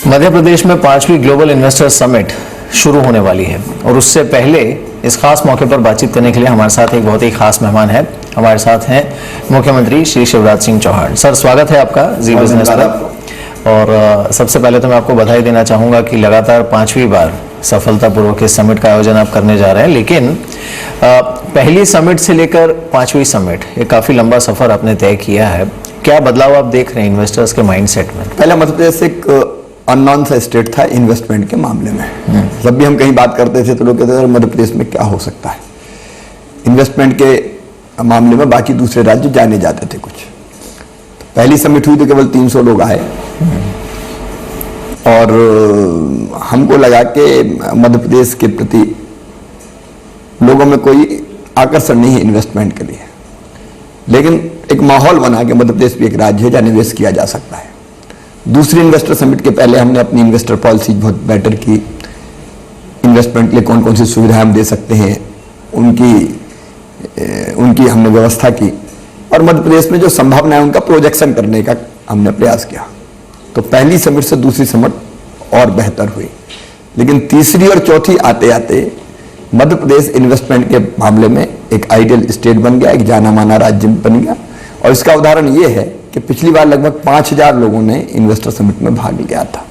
मध्य प्रदेश में 5वीं global investor summit शुरू होने वाली है और उससे पहले इस खास मौके पर बातचीत करने के लिए हमारे साथ एक बहुत ही खास मेहमान है। हमारे साथ हैं मुख्यमंत्री श्री शिवराज सिंह चौहान। सर, स्वागत है आपका जी बिजनेस पर। और सबसे पहले तो मैं आपको बधाई देना चाहूँगा कि लगातार 5वीं बार सफलतापूर्वक इस समिट का आयोजन आप करने जा रहे हैं। लेकिन पहली समिट से लेकर 5वीं समिट, एक काफ़ी लंबा सफ़र आपने तय किया है। क्या बदलाव आप देख रहे हैं इन्वेस्टर्स के माइंडसेट में? पहला मध्य प्रदेश एक अननोन सा स्टेट था इन्वेस्टमेंट के मामले में। जब भी हम कहीं बात करते थे तो लोग कहते थे मध्य प्रदेश में क्या हो सकता है। इन्वेस्टमेंट के मामले में बाकी दूसरे राज्य जाने जाते थे कुछ। तो पहली समिट हुई तो केवल 300 लोग आए और हमको लगा कि मध्य प्रदेश के प्रति लोगों में कोई आकर्षण नहीं है इन्वेस्टमेंट के लिए। लेकिन एक माहौल बना कि मध्य प्रदेश भी एक राज्य है जहाँ निवेश किया जा सकता है। दूसरी इन्वेस्टर समिट के पहले हमने अपनी इन्वेस्टर पॉलिसी बहुत बेटर की। इन्वेस्टमेंट के लिए कौन कौन सी सुविधाएं हम दे सकते हैं उनकी हमने व्यवस्था की और मध्य प्रदेश में जो संभावना है उनका प्रोजेक्शन करने का हमने प्रयास किया। तो पहली समिट से दूसरी समिट और बेहतर हुई। लेकिन तीसरी और चौथी आते आते मध्य प्रदेश इन्वेस्टमेंट के मामले में एक आइडियल स्टेट बन गया, एक जाना माना राज्य बन गया। और इसका उदाहरण ये है कि पिछली बार लगभग 5000 लोगों ने इन्वेस्टर समिट में भाग लिया था।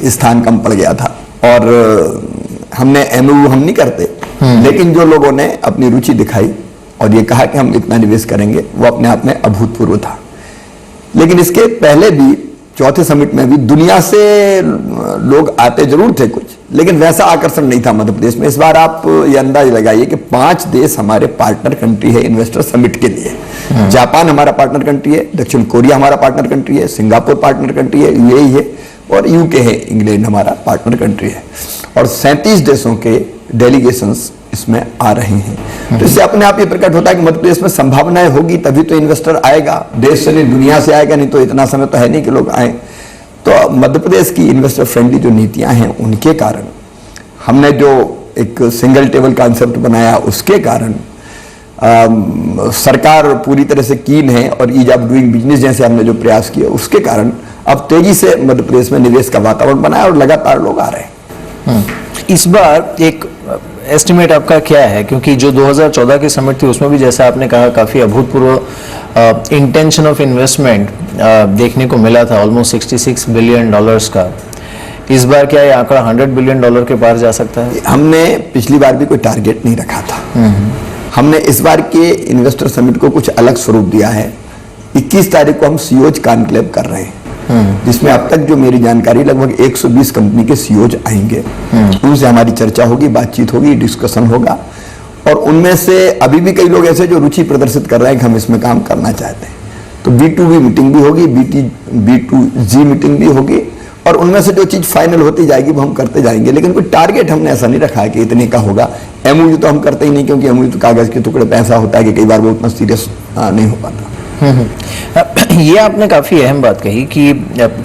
स्थान कम पड़ गया था और हमने एमओयू हम नहीं करते, लेकिन जो लोगों ने अपनी रुचि दिखाई और ये कहा कि हम इतना निवेश करेंगे, वो अपने आप में अभूतपूर्व था। लेकिन इसके पहले भी चौथे समिट में भी दुनिया से लोग आते जरूर थे कुछ, लेकिन वैसा आकर्षण नहीं था मध्य प्रदेश में। इस बार आप ये अंदाज लगाइए कि 5 देश हमारे पार्टनर कंट्री है इन्वेस्टर समिट के लिए। जापान हमारा पार्टनर कंट्री है, दक्षिण कोरिया हमारा पार्टनर कंट्री है, सिंगापुर पार्टनर कंट्री है, यूएई है और यूके है, इंग्लैंड हमारा पार्टनर कंट्री है। और 37 देशों के डेलीगेशंस इसमें आ रहे हैं। तो इससे अपने आप ये प्रकट होता है कि मध्य प्रदेश में संभावनाएं होगी तभी तो इन्वेस्टर आएगा। देश से नहीं, दुनिया से आएगा, नहीं तो इतना समय तो है नहीं कि लोग आए। तो मध्य प्रदेश की इन्वेस्टर फ्रेंडली जो नीतियां हैं उनके कारण, हमने जो एक सिंगल टेबल कॉन्सेप्ट बनाया उसके कारण, सरकार पूरी तरह से कीन है और ईज ऑफ डूइंग बिजनेस जैसे हमने जो प्रयास किए उसके कारण अब तेजी से मध्य प्रदेश में निवेश का वातावरण बना है और लगातार लोग आ रहे हैं। इस बार एक एस्टिमेट आपका क्या है? क्योंकि जो 2014 की समिट थी उसमें भी जैसा आपने कहा काफी अभूतपूर्व इंटेंशन ऑफ इन्वेस्टमेंट देखने को मिला था, ऑलमोस्ट $66 बिलियन का। इस बार क्या ये आंकड़ा $100 बिलियन के पार जा सकता है? हमने पिछली बार भी कोई टारगेट नहीं रखा था। हमने इस बार के इन्वेस्टर समिट को कुछ अलग स्वरूप दिया है। 21 तारीख को हम सीओज कॉन्क्लेव कर रहे हैं, जिसमें अब तक जो मेरी जानकारी लगभग 120 कंपनी के सीओज आएंगे। उनसे हमारी चर्चा होगी, बातचीट होगी, डिस्कशन होगा। और उनमें से अभी भी कई लोग ऐसे जो रुचि प्रदर्शित कर रहे हैं कि हम इसमें काम करना चाहते हैं। तो B2B मीटिंग भी होगी, B2G मीटिंग भी होगी और उनमें से जो चीज फाइनल होती जाएगी वो हम करते जाएंगे। लेकिन कोई टारगेट हमने ऐसा नहीं रखा है कि इतने का होगा। एमओयू तो हम करते ही नहीं, क्योंकि एमओयू तो कागज के टुकड़े पे ऐसा होता है कि कई बार वो उतना सीरियस नहीं हो पाता। ये आपने काफी अहम बात कही कि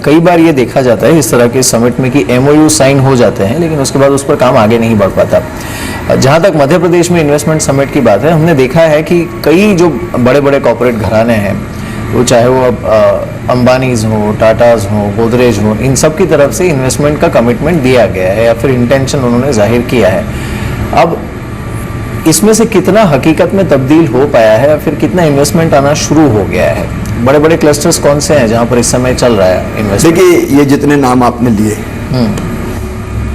कई बार ये देखा जाता है इस तरह के समिट में कि एमओयू साइन हो जाते हैं लेकिन उसके बाद उस पर काम आगे नहीं बढ़ पाता। जहां तक मध्य प्रदेश में इन्वेस्टमेंट समिट की बात है, हमने देखा है कि कई जो बड़े बड़े कॉर्पोरेट घराने हैं, वो चाहे वो अंबानीज हो, टाटाज हो, गोदरेज हो, इन सब की तरफ से इन्वेस्टमेंट का कमिटमेंट दिया गया है या फिर इंटेंशन उन्होंने जाहिर किया है। अब इसमें से कितना हकीकत में तब्दील हो पाया है या फिर कितना इन्वेस्टमेंट आना शुरू हो गया है? बड़े बड़े क्लस्टर्स कौन से हैं जहां पर इस समय चल रहा है इन्वेस्टमेंट? देखिए, ये जितने नाम आपने लिए,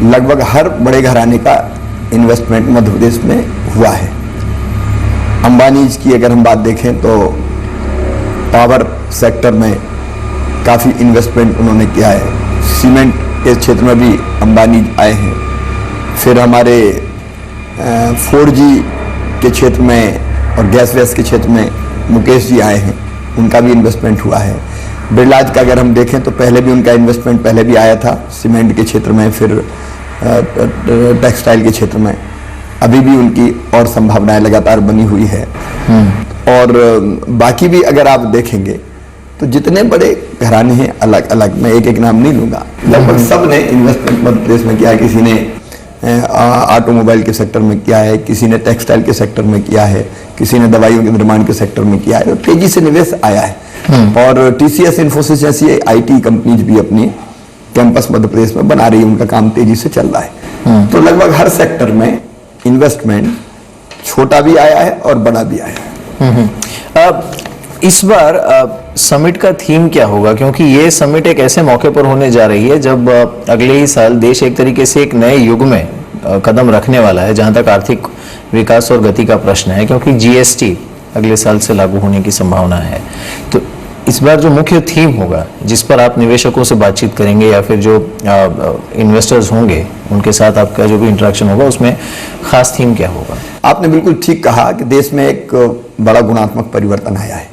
लगभग हर बड़े घराने का इन्वेस्टमेंट मध्य प्रदेश में हुआ है। अंबानीज की अगर हम बात देखें तो पावर सेक्टर में काफ़ी इन्वेस्टमेंट उन्होंने किया है। सीमेंट के क्षेत्र में भी अंबानी आए हैं। फिर हमारे 4G के क्षेत्र में और गैस वैस के क्षेत्र में मुकेश जी आए हैं, उनका भी इन्वेस्टमेंट हुआ है। बिरलाज का अगर हम देखें तो पहले भी उनका इन्वेस्टमेंट पहले भी आया था सीमेंट के क्षेत्र में, फिर टेक्सटाइल के क्षेत्र में। अभी भी उनकी और संभावनाएं लगातार बनी हुई है। और बाकी भी अगर आप देखेंगे तो जितने बड़े घराने हैं अलग अलग, मैं एक एक नाम नहीं लूंगा, लगभग सब ने इन्वेस्टमेंट मध्य प्रदेश में किया है। किसी ने ऑटोमोबाइल के सेक्टर में किया है, किसी ने टेक्सटाइल के सेक्टर में किया है, किसी ने दवाइयों के निर्माण के सेक्टर में किया है। और तेजी से निवेश आया है। और TCS, इन्फोसिस जैसी IT कंपनीज भी अपनी कैंपस मध्य प्रदेश में बना रही है, उनका काम तेजी से चल रहा है। तो लगभग हर सेक्टर में इन्वेस्टमेंट छोटा भी आया है और बड़ा भी आया है। अब इस बार समिट का थीम क्या होगा, क्योंकि ये समिट एक ऐसे मौके पर होने जा रही है जब अगले ही साल देश एक तरीके से एक नए युग में कदम रखने वाला है जहां तक आर्थिक विकास और गति का प्रश्न है, क्योंकि जीएसटी अगले साल से लागू होने की संभावना है। तो इस बार जो मुख्य थीम होगा जिस पर आप निवेशकों से बातचीत करेंगे या फिर जो इन्वेस्टर्स होंगे उनके साथ आपका जो भी इंटरेक्शन होगा, उसमें खास थीम क्या होगा? आपने बिल्कुल ठीक कहा कि देश में एक बड़ा गुणात्मक परिवर्तन आया है।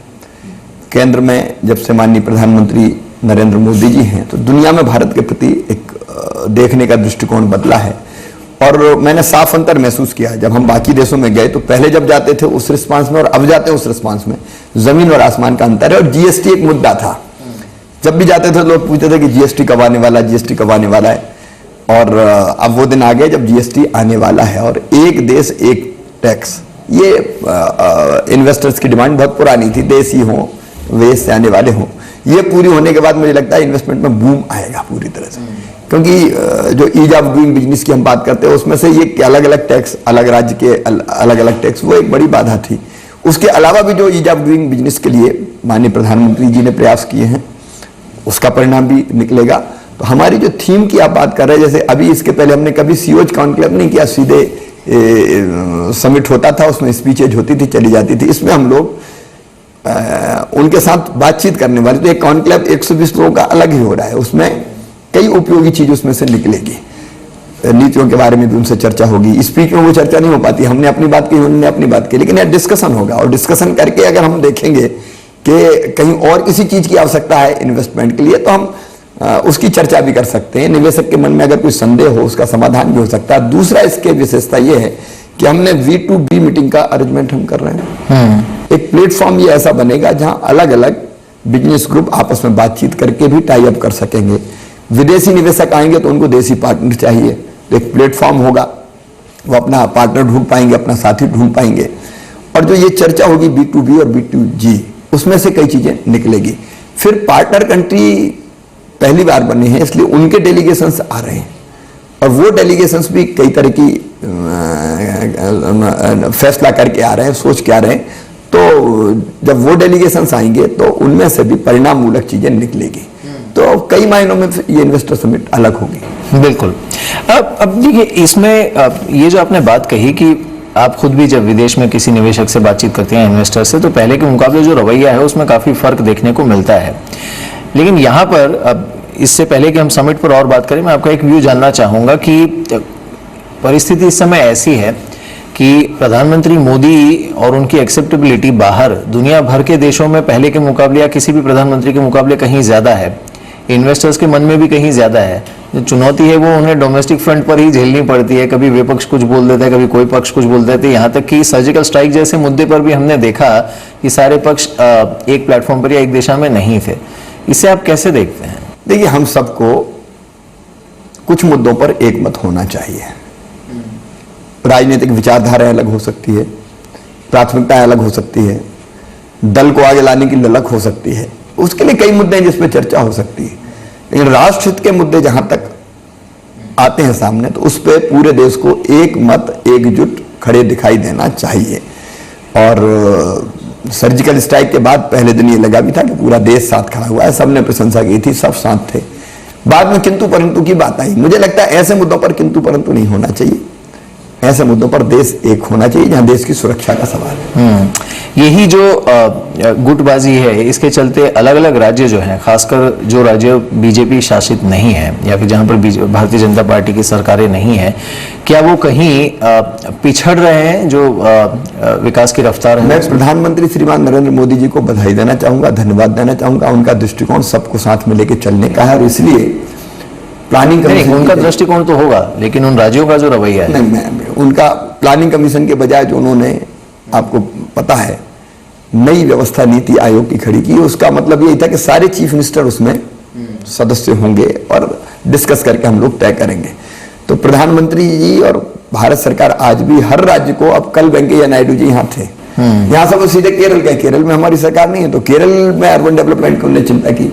केंद्र में जब से माननीय प्रधानमंत्री नरेंद्र मोदी जी हैं, तो दुनिया में भारत के प्रति एक देखने का दृष्टिकोण बदला है। और मैंने साफ अंतर महसूस किया जब हम बाकी देशों में गए, तो पहले जब जाते थे उस रिस्पांस में और अब जाते हैं उस रिस्पांस में जमीन और आसमान का अंतर है। और जीएसटी एक मुद्दा था, जब भी जाते थे लोग पूछते थे कि जीएसटी कब आने वाला, जीएसटी कब आने वाला है। और अब वो दिन आ गए जब जीएसटी आने वाला है। और एक देश एक टैक्स, ये इन्वेस्टर्स की डिमांड बहुत पुरानी थी, देसी हो विदेश से आने वाले हों। ये पूरी होने के बाद मुझे लगता है इन्वेस्टमेंट में बूम आएगा पूरी तरह से, क्योंकि जो ईज ऑफ डूइंग बिजनेस की हम बात करते हैं उसमें से ये अलग अलग टैक्स, अलग राज्य के अलग अलग टैक्स, वो एक बड़ी बाधा थी। उसके अलावा भी जो ईज ऑफ डूइंग बिजनेस के लिए माननीय प्रधानमंत्री जी ने प्रयास किए हैं, उसका परिणाम भी निकलेगा। तो हमारी जो थीम की आप बात कर रहे हैं, जैसे अभी इसके पहले हमने कभी सीओज कॉन्क्लेव नहीं किया, सीधे समिट होता था, उसमें स्पीचेज होती थी, चली जाती थी। इसमें हम लोग उनके साथ बातचीत करने वाले, तो एक कॉन्क्लेव 120 लोगों का अलग ही हो रहा है, उसमें कई उपयोगी चीज उसमें से निकलेगी। नीतियों के बारे में भी उनसे चर्चा होगी। स्पीच में वो चर्चा नहीं हो पाती, हमने अपनी बात की, उन्होंने अपनी बात की, लेकिन यह डिस्कशन होगा। और डिस्कशन करके अगर हम देखेंगे कि कहीं और किसी चीज की आवश्यकता है इन्वेस्टमेंट के लिए, तो हम उसकी चर्चा भी कर सकते हैं। निवेशक के मन में अगर कोई संदेह हो, उसका समाधान भी हो सकता है। दूसरा इसके विशेषता ये है कि हमने V2B मीटिंग का अरेंजमेंट हम कर रहे हैं। एक प्लेटफॉर्म ये ऐसा बनेगा जहां अलग अलग बिजनेस ग्रुप आपस में बातचीत करके भी टाई अप कर सकेंगे। विदेशी निवेशक आएंगे तो उनको देसी पार्टनर चाहिए, तो एक प्लेटफॉर्म होगा, वो अपना पार्टनर ढूंढ पाएंगे, अपना साथी ढूंढ पाएंगे। और जो ये चर्चा होगी B2B और B2G, उसमें से कई चीजें निकलेगी। फिर पार्टनर कंट्री पहली बार बने हैं, इसलिए उनके डेलीगेशंस आ रहे हैं, और वो डेलीगेशंस भी कई तरह की फैसला करके आ रहे हैं, सोच के आ रहे हैं। तो जब वो डेलीगेशंस आएंगे तो उनमें से भी परिणाम मूलक चीजें निकलेगी। तो कई मायनों में ये इन्वेस्टर समिट अलग होगी। बिल्कुल। अब देखिए, इसमें ये जो आपने बात कही कि आप खुद भी जब विदेश में किसी निवेशक से बातचीत करते हैं, इन्वेस्टर से, तो पहले के मुकाबले जो रवैया है उसमें काफी फर्क देखने को मिलता है। लेकिन यहाँ पर अब इससे पहले कि हम समिट पर और बात करें, मैं आपका एक व्यू जानना चाहूंगा कि परिस्थिति इस समय ऐसी है कि प्रधानमंत्री मोदी और उनकी एक्सेप्टेबिलिटी बाहर दुनिया भर के देशों में पहले के मुकाबले या किसी भी प्रधानमंत्री के मुकाबले कहीं ज्यादा है, इन्वेस्टर्स के मन में भी कहीं ज्यादा है। जो चुनौती है वो उन्हें डोमेस्टिक फ्रंट पर ही झेलनी पड़ती है, कभी विपक्ष कुछ बोल देता है, कभी कोई पक्ष कुछ बोल देता है। यहाँ तक कि सर्जिकल स्ट्राइक जैसे मुद्दे पर भी हमने देखा कि सारे पक्ष एक प्लेटफॉर्म पर या एक दिशा में नहीं थे। इसे आप कैसे देखते हैं? देखिए, हम सबको कुछ मुद्दों पर एक मत होना चाहिए। राजनीतिक विचारधाराएं अलग हो सकती है, प्राथमिकताएं अलग हो सकती है, दल को आगे लाने की ललक हो सकती है, उसके लिए कई मुद्दे हैं जिस पर चर्चा हो सकती है। लेकिन राष्ट्रहित के मुद्दे जहां तक आते हैं सामने, तो उस पर पूरे देश को एक मत, एकजुट खड़े दिखाई देना चाहिए। और सर्जिकल स्ट्राइक के बाद पहले दिन ये लगा भी था कि पूरा देश साथ खड़ा हुआ है, सबने प्रशंसा की थी, सब साथ थे। बाद में किंतु परंतु की बात आई। मुझे लगता है ऐसे मुद्दों पर किंतु परंतु नहीं होना चाहिए, ऐसे मुद्दों पर देश एक होना चाहिए जहां देश की सुरक्षा का सवाल है। यही जो गुटबाजी है, इसके चलते अलग अलग राज्य जो हैं, खासकर जो राज्य बीजेपी शासित नहीं है या फिर जहां पर भारतीय जनता पार्टी की सरकारें नहीं है, क्या वो कहीं पिछड़ रहे हैं जो विकास की रफ्तार है? मैं प्रधानमंत्री श्रीमान नरेंद्र मोदी जी को बधाई देना चाहूंगा, धन्यवाद देना चाहूंगा। उनका दृष्टिकोण सबको साथ में लेकर चलने का है, और इसलिए प्लानिंग कमीशन, उनका दृष्टिकोण तो होगा, लेकिन उन राज्यों का जो रवैया है, नहीं, उनका प्लानिंग कमीशन के बजाय जो उन्होंने, आपको पता है, नई व्यवस्था नीति आयोग की खड़ी की, उसका मतलब यही था कि सारे चीफ मिनिस्टर उसमें सदस्य होंगे और डिस्कस करके हम लोग तय करेंगे। तो प्रधानमंत्री जी और भारत सरकार आज भी हर राज्य को, अब कल वेंकैया नायडू जी यहाँ थे, यहाँ सब सीधे केरल का, केरल में हमारी सरकार नहीं है, तो केरल में अर्बन डेवलपमेंट की उन्होंने चिंता की।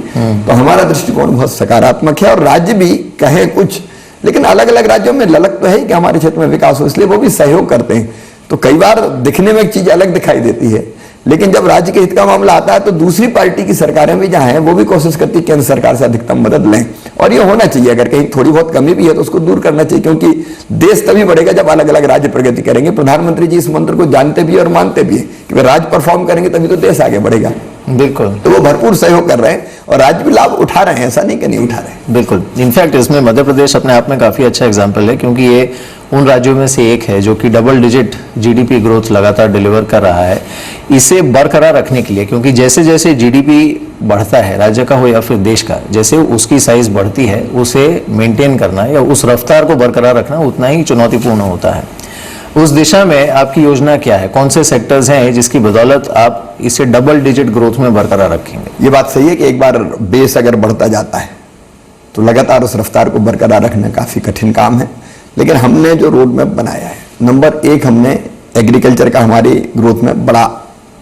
तो हमारा दृष्टिकोण बहुत सकारात्मक है, और राज्य भी कहे कुछ, लेकिन अलग अलग राज्यों में ललक तो है कि हमारे क्षेत्र में विकास हो, इसलिए वो भी सहयोग करते हैं। तो कई बार दिखने में एक चीज अलग दिखाई देती है, लेकिन जब राज्य के हित का मामला आता है तो दूसरी पार्टी की सरकारें भी जहां हैं वो भी कोशिश करती है केंद्र सरकार से अधिकतम मदद लें, और ये होना चाहिए। अगर कहीं थोड़ी बहुत कमी भी है तो उसको दूर करना चाहिए, क्योंकि देश तभी बढ़ेगा जब अलग अलग राज्य प्रगति करेंगे। प्रधानमंत्री जी इस मंत्र को जानते भी और मानते भी है कि राज्य परफॉर्म करेंगे तभी तो देश आगे बढ़ेगा। बिल्कुल, तो वो भरपूर सहयोग कर रहे हैं और राज्य भी लाभ उठा रहे हैं, ऐसा नहीं कि नहीं उठा रहे हैं। बिल्कुल। इनफैक्ट इसमें मध्य प्रदेश अपने आप में काफी अच्छा एग्जाम्पल है, क्योंकि ये उन राज्यों में से एक है जो कि डबल डिजिट जीडीपी ग्रोथ लगातार डिलीवर कर रहा है। इसे बरकरार रखने के लिए, क्योंकि जैसे जैसे जीडीपी बढ़ता है राज्य का हो या फिर देश का, जैसे उसकी साइज बढ़ती है, उसे मेंटेन करना या उस रफ्तार को बरकरार रखना उतना ही चुनौतीपूर्ण होता है। उस दिशा में आपकी योजना क्या है? कौन से सेक्टर्स हैं जिसकी बदौलत आप इसे डबल डिजिट ग्रोथ में बरकरार रखेंगे? ये बात सही है कि एक बार बेस अगर बढ़ता जाता है तो लगातार उस रफ्तार को बरकरार रखना काफी कठिन काम है, लेकिन हमने जो रोड मैप बनाया है, नंबर 1 हमने एग्रीकल्चर का हमारी ग्रोथ में बड़ा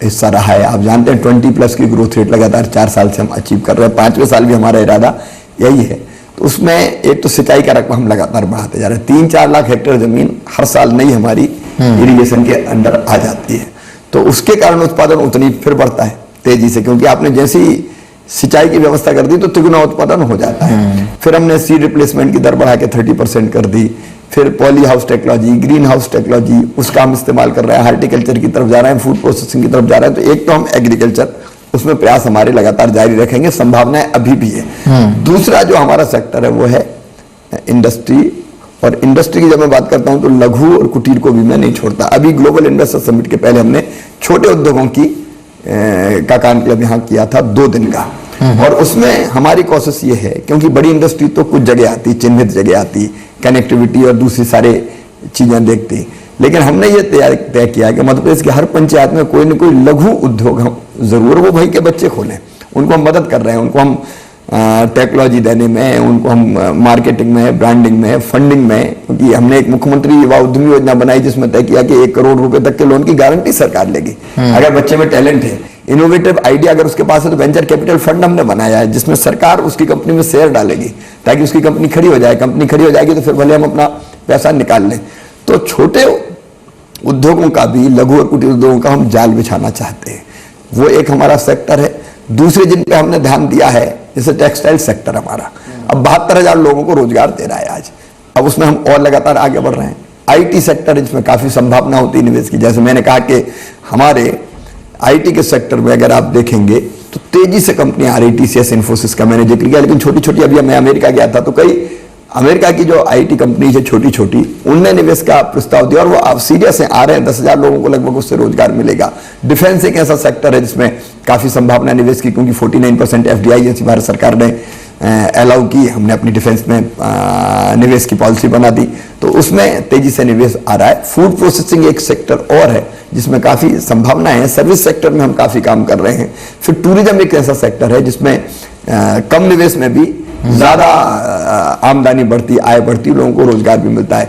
हिस्सा रहा है। आप जानते हैं 20+ की ग्रोथ रेट लगातार 4 साल से हम अचीव कर रहे हैं, 5वें साल भी हमारा इरादा यही है। तो उसमें एक तो सिंचाई का रकबा हम लगातार बढ़ाते जा रहे हैं, 3-4 लाख हेक्टेयर जमीन हर साल नई हमारी इरिगेशन के अंडर आ जाती है, तो उसके कारण उत्पादन उतनी फिर बढ़ता है तेजी से, क्योंकि आपने जैसी सिंचाई की व्यवस्था कर दी तो तिगुना उत्पादन हो जाता है। फिर हमने सीड रिप्लेसमेंट की दर बढ़ा के 30% कर दी, फिर poly house technology, green house technology, उसका हम इस्तेमाल कर रहे हैं, हार्टिकल्चर की तरफ जा रहे हैं, फूड प्रोसेसिंग की तरफ जा रहे हैं। तो एक तो हम एग्रीकल्चर, उसमें प्रयास हमारे लगातार जारी रखेंगे, संभावनाएं अभी भी है। दूसरा जो हमारा सेक्टर है वो है इंडस्ट्री, और इंडस्ट्री की जब मैं बात करता हूं तो लघु और कुटीर को भी मैं नहीं छोड़ता। अभी ग्लोबल इन्वेस्टर समिट के पहले हमने छोटे उद्योगों की का कानक्लेव यहाँ किया था 2 दिन का, और उसमें हमारी कोशिश ये है, क्योंकि बड़ी इंडस्ट्री तो कुछ जगह आती, चिन्हित जगह आती, कनेक्टिविटी और दूसरी सारे चीजें देखती, लेकिन हमने ये तय किया कि मध्य प्रदेश की हर पंचायत में कोई न कोई लघु उद्योग हम जरूर वो भाई के बच्चे खोलें, उनको हम मदद कर रहे हैं, उनको हम टेक्नोलॉजी देने में, उनको हम मार्केटिंग में, ब्रांडिंग में, फंडिंग में, क्योंकि हमने एक मुख्यमंत्री युवा उद्यमी योजना बनाई जिसमें तय किया कि 1 करोड़ रुपए तक के लोन की गारंटी सरकार लेगी। अगर बच्चे में टैलेंट है, इनोवेटिव आइडिया अगर उसके पास है, तो वेंचर कैपिटल फंड हमने बनाया है जिसमें सरकार उसकी कंपनी में शेयर डालेगी ताकि उसकी कंपनी खड़ी हो जाए। कंपनी खड़ी हो जाएगी तो फिर भले हम अपना पैसा निकाल लें। तो छोटे उद्योगों का भी, लघु और कुटीर उद्योगों का हम जाल बिछाना चाहते हैं, वो एक हमारा सेक्टर है। दूसरे जिन पे हमने ध्यान दिया है, जैसे टेक्सटाइल सेक्टर हमारा अब 72,000 लोगों को रोजगार दे रहा है आज, अब उसमें हम और लगातार आगे बढ़ रहे हैं। आईटी सेक्टर जिसमें काफी संभावना होती है निवेश की, जैसे मैंने कहा कि हमारे आईटी के सेक्टर में अगर आप देखेंगे तो तेजी से कंपनियां आ रही, टीसीएस, इन्फोसिस का मैंने जिक्र किया, लेकिन छोटी छोटी, अभी मैं अमेरिका गया था तो कई अमेरिका की जो आईटी कंपनीज है छोटी छोटी, उनने निवेश का प्रस्ताव दिया और वो आप सीरियस हैं, आ रहे हैं। 10,000 लोगों को लगभग उससे रोजगार मिलेगा। डिफेंस एक ऐसा सेक्टर है जिसमें काफी संभावना निवेश की, क्योंकि 49% एफडीआई ऐसी भारत सरकार ने अलाउ की, हमने अपनी डिफेंस में निवेश की पॉलिसी बना दी, तो उसमें तेजी से निवेश आ रहा है। फूड प्रोसेसिंग एक सेक्टर और है जिसमें काफी संभावनाएं हैं। सर्विस सेक्टर में हम काफी काम कर रहे हैं। फिर टूरिज्म एक ऐसा सेक्टर है जिसमें कम निवेश में भी ज्यादा आमदनी बढ़ती, आय बढ़ती, लोगों को रोजगार भी मिलता है।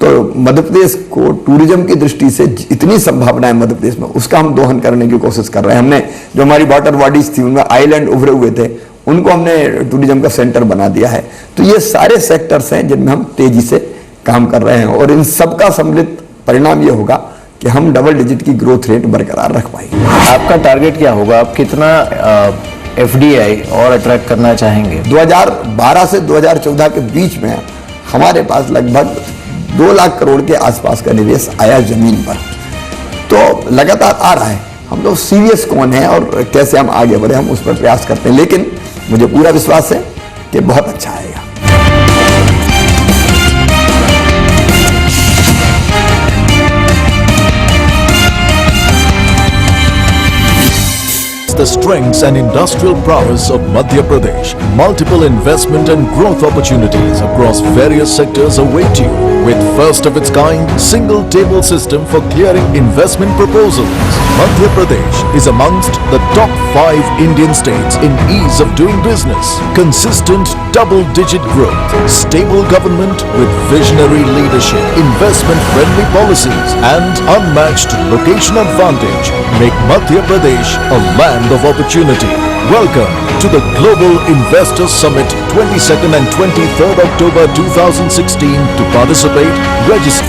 तो मध्य प्रदेश को टूरिज्म की दृष्टि से इतनी संभावनाएं मध्य प्रदेश में, उसका हम दोहन करने की कोशिश कर रहे हैं। हमने जो हमारी वाटर बॉडीज थी उनमें आइलैंड उभरे हुए थे, उनको हमने टूरिज्म का सेंटर बना दिया है। तो ये सारे सेक्टर्स हैं जिनमें हम तेजी से काम कर रहे हैं और इन सबका सम्मिलित परिणाम ये होगा कि हम डबल डिजिट की ग्रोथ रेट बरकरार रख पाएंगे। आपका टारगेट क्या होगा? आप कितना एफडीआई और अट्रैक्ट करना चाहेंगे? 2012 से 2014 के बीच में हमारे पास लगभग 2 लाख करोड़ के आसपास का निवेश आया जमीन पर, तो लगातार आ रहा है। हम लोग सीरियस कौन है और कैसे हम आगे बढ़े, हम उस पर प्रयास करते हैं, लेकिन मुझे पूरा विश्वास है कि बहुत अच्छा आएगा। The strengths and industrial prowess of Madhya Pradesh. Multiple investment and growth opportunities across various sectors await you with first of its kind single table system for clearing investment proposals. Madhya Pradesh is amongst the top 5 Indian states in ease of doing business. Consistent double-digit growth, stable government with visionary leadership, investment-friendly policies and unmatched location advantage make Madhya Pradesh a land of opportunity. Welcome to the Global Investor Summit 22nd and 23rd October 2016. To participate, register.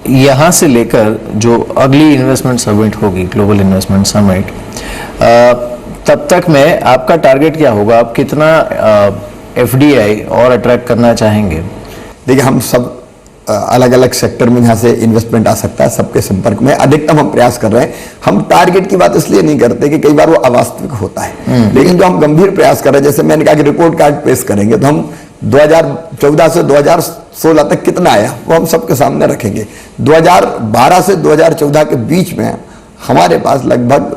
यहाँ से लेकर जो अगली investment summit होगी, global investment summit, तब तक में आपका टारगेट क्या होगा? आप कितना एफडीआई और अट्रैक्ट करना चाहेंगे? देखिए, हम सब अलग अलग सेक्टर में जहाँ से इन्वेस्टमेंट आ सकता है सबके संपर्क में अधिकतम हम प्रयास कर रहे हैं। हम टारगेट की बात इसलिए नहीं करते कि कई बार वो अवास्तविक होता है, लेकिन जो हम गंभीर प्रयास कर रहे हैं, जैसे मैंने कहा कि रिपोर्ट कार्ड पेश करेंगे, तो हम 2014 से 2016 तक कितना आया वो हम सबके सामने रखेंगे। 2012 से 2014 के बीच में हमारे पास लगभग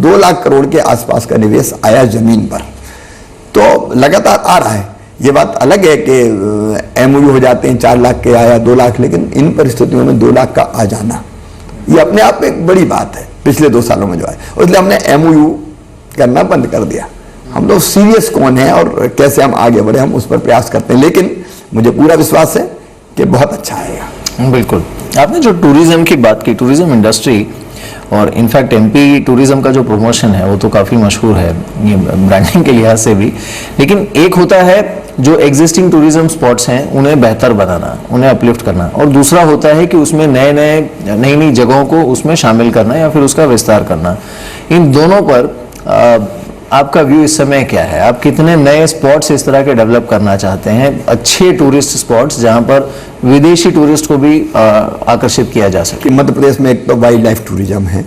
2 लाख करोड़ के आसपास का निवेश आया जमीन पर, तो लगातार आ रहा है। ये बात अलग है कि एमओयू हो जाते हैं 4 लाख के आया 2 लाख, लेकिन इन परिस्थितियों में 2 लाख का आ जाना ये अपने आप में एक बड़ी बात है पिछले 2 सालों में जो है। इसलिए हमने एमओयू करना बंद कर दिया। हम लोग सीरियस कौन है और कैसे हम आगे बढ़े, हम उस पर प्रयास करते हैं, लेकिन मुझे पूरा विश्वास है कि बहुत अच्छा आएगा। बिल्कुल। आपने जो टूरिज्म की बात की, टूरिज्म इंडस्ट्री और इनफैक्ट एमपी टूरिज्म का जो प्रमोशन है वो तो काफ़ी मशहूर है ये ब्रांडिंग के लिहाज से भी, लेकिन एक होता है जो एग्जिस्टिंग टूरिज्म स्पॉट्स हैं उन्हें बेहतर बनाना, उन्हें अपलिफ्ट करना, और दूसरा होता है कि उसमें नई नई जगहों को उसमें शामिल करना या फिर उसका विस्तार करना। इन दोनों पर आपका व्यू इस समय क्या है? आप कितने नए स्पॉट्स इस तरह के डेवलप करना चाहते हैं, अच्छे टूरिस्ट स्पॉट्स जहां पर विदेशी टूरिस्ट को भी आकर्षित किया जा सके? मध्य प्रदेश में एक तो वाइल्ड लाइफ टूरिज्म है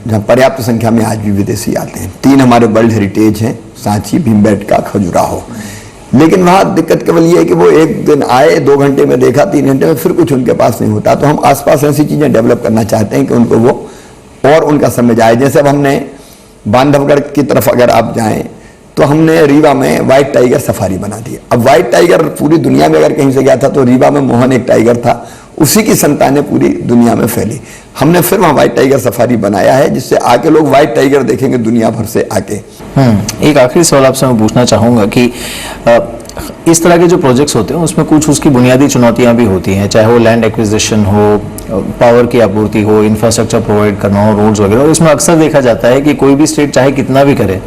जहाँ पर्याप्त संख्या में आज भी विदेशी आते हैं। 3 हमारे वर्ल्ड हेरिटेज हैं, सांची, भीमबेटका, खजुराहो, लेकिन वहाँ दिक्कत केवल ये है कि वो एक दिन आए, 2 घंटे में देखा, 3 घंटे में फिर कुछ उनके पास नहीं होता। तो हम आसपास ऐसी चीजें डेवलप करना चाहते हैं कि उनको वो और उनका समझ आए। जैसे अब हमने बांधवगढ़ की तरफ अगर आप जाएं तो हमने रीवा में व्हाइट टाइगर सफारी बना दी। अब व्हाइट टाइगर पूरी दुनिया में अगर कहीं से गया था तो रीवा में मोहन एक टाइगर था, उसी की संतानें पूरी दुनिया में फैली। हमने फिर वहां व्हाइट टाइगर सफारी बनाया है जिससे आके लोग व्हाइट टाइगर देखेंगे दुनिया भर से आके। एक आखिरी सवाल आपसे मैं पूछना चाहूंगा कि इस तरह के जो प्रोजेक्ट्स होते हैं उसमें कुछ उसकी बुनियादी चुनौतियां भी होती हैं, चाहे वो लैंड एक्विजिशन हो, पावर की आपूर्ति हो, इंफ्रास्ट्रक्चर प्रोवाइड करना हो, रोड्स वगैरह। और इसमें अक्सर देखा जाता है कि कोई भी स्टेट चाहे कितना भी करे,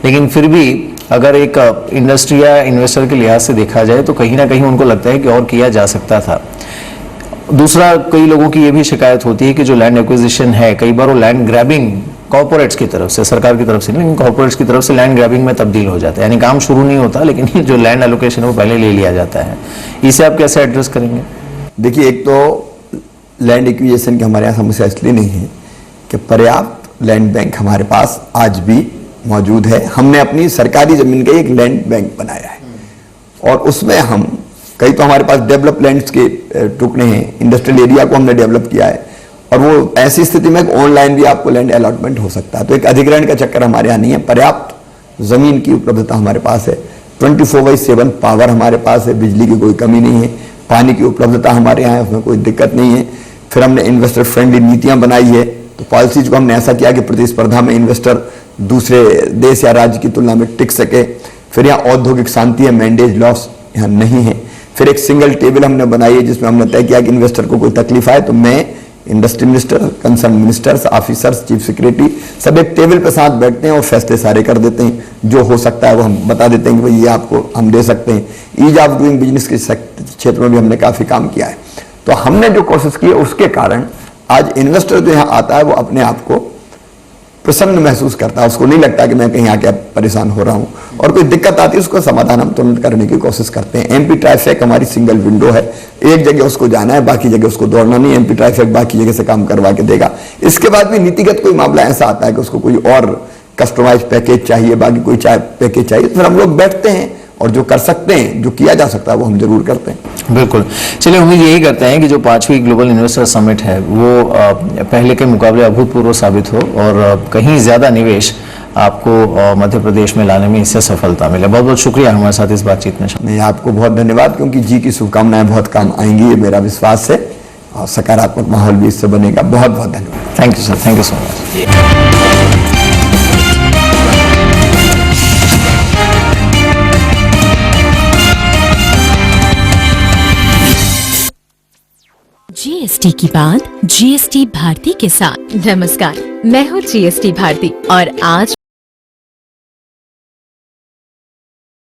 लेकिन फिर भी अगर एक इंडस्ट्री या इन्वेस्टर के लिहाज से देखा जाए तो कहीं ना कहीं उनको लगता है कि और किया जा सकता था। दूसरा, कई लोगों की ये भी शिकायत होती है कि जो लैंड एक्विजिशन है, कई बार वो लैंड ग्रैबिंग कॉर्पोरेट्स की तरफ से, सरकार की तरफ से नहीं, कॉर्पोरेट्स की तरफ से लैंड ग्रैबिंग में तब्दील हो जाता है, यानी काम शुरू नहीं होता लेकिन जो लैंड एलोकेशन है वो पहले ले लिया जाता है। इसे आप कैसे एड्रेस करेंगे? देखिए, एक तो लैंड एक्विजिशन की हमारे यहाँ समस्या इसलिए नहीं है कि पर्याप्त लैंड बैंक हमारे पास आज भी मौजूद है। हमने अपनी सरकारी जमीन का एक लैंड बैंक बनाया है और उसमें हम कई तो हमारे पास डेवलप लैंड्स के टुकड़े हैं, इंडस्ट्रियल एरिया को हमने डेवलप किया है, और वो ऐसी स्थिति में ऑनलाइन भी आपको लैंड अलॉटमेंट हो सकता है। तो एक अधिग्रहण का चक्कर हमारे यहाँ नहीं है। पर्याप्त जमीन की उपलब्धता हमारे पास है, 24/7 पावर हमारे पास है, बिजली की कोई कमी नहीं है, पानी की उपलब्धता हमारे यहाँ है, उसमें कोई दिक्कत नहीं है। फिर हमने इन्वेस्टर फ्रेंडली नीतियां बनाई है, तो पॉलिसीज को हमने ऐसा किया कि प्रतिस्पर्धा में इन्वेस्टर दूसरे देश या राज्य की तुलना में टिक सके। फिर यहाँ औद्योगिक शांति है, मैंडेज लॉस यहाँ नहीं है। फिर एक सिंगल टेबल हमने बनाई है जिसमें हमने तय किया कि इन्वेस्टर को कोई तकलीफ आए तो मैं, industry minister, concern ministers, officers, chief secretary सब एक टेबल पे साथ बैठते हैं और फैसले सारे कर देते हैं। जो हो सकता है वो हम बता देते हैं कि भाई ये आपको हम दे सकते हैं। ईज ऑफ डूइंग बिजनेस के क्षेत्र में भी हमने काफी काम किया है। तो हमने जो कोशिश की है उसके कारण आज इन्वेस्टर जो यहाँ आता है वो अपने आप को प्रसन्न महसूस करता है, उसको नहीं लगता कि मैं कहीं आके परेशान हो रहा हूँ, और कोई दिक्कत आती है उसको समाधान हम तुरंत करने की कोशिश करते हैं। एमपी ट्रैफिक हमारी सिंगल विंडो है, एक जगह उसको जाना है, बाकी जगह उसको दौड़ना नहीं। एमपी ट्रैफिक बाकी जगह से काम करवा के देगा। इसके बाद भी नीतिगत कोई मामला ऐसा आता है कि उसको कोई और कस्टमाइज पैकेज चाहिए, बाकी कोई पैकेज चाहिए, तो फिर हम लोग बैठते हैं और जो कर सकते हैं, जो किया जा सकता है, वो हम जरूर करते हैं। बिल्कुल। चलिए, उम्मीद यही करते हैं कि जो 5वीं ग्लोबल इन्वेस्टर समिट है वो पहले के मुकाबले अभूतपूर्व साबित हो और कहीं ज्यादा निवेश आपको मध्य प्रदेश में लाने में इससे सफलता मिले। बहुत बहुत शुक्रिया हमारे साथ इस बातचीत में। नहीं, आपको बहुत धन्यवाद, क्योंकि जी की शुभकामनाएं बहुत काम आएंगी, ये मेरा विश्वास है, और सकारात्मक माहौल भी इससे बनेगा। बहुत बहुत धन्यवाद। Thank you sir, thank you so much. GST की बात जीएसटी भारती के साथ। नमस्कार, मैं हूँ जीएसटी भारती और आज